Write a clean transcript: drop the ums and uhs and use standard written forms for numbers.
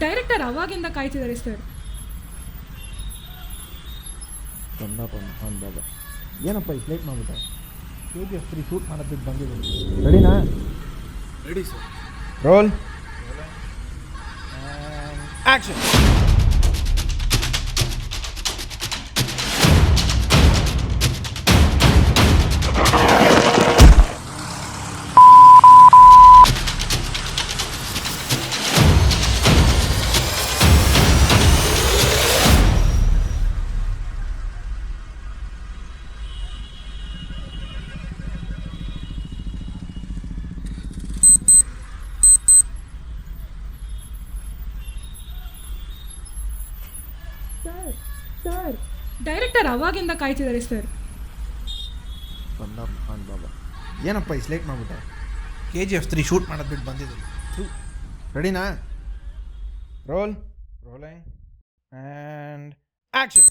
Director ಅವಾಗಿಂದ ಕಾಯ್ತಿದ್ದಾರೆ sir. ಬಂದಪ್ಪ ಮಹಾನ್ ಬಾಬಾ. ಏನಪ್ಪ ಇಷ್ಟು ಲೇಟ್ ಮಾಡ್ಬಿಟ್ಟೆ? KGF 3 ಶೂಟ್ ಮಾಡೋದು ಬಿಟ್ಟು ಬಂದಿದ್ದೀನಿ. ರೆಡಿನಾ? Ready sir. Roll action. Sir director ಅವಾಗಿಂದ ಕಾಯ್ತಿದ್ದಾರೆ ಸರ್. ಬಂದ ಮಹಾನ್ ಬಾಬಾ. ಏನಪ್ಪ ಇಷ್ಟು ಲೇಟ್ ಮಾಡ್ಬಿಟ್ಟೆ? KGF 3 ಶೂಟ್ ಮಾಡೋದು ಬಿಟ್ಟು ಬಂದಿದ್ದೀನಿ. ರೆಡಿನಾ? Roll and action.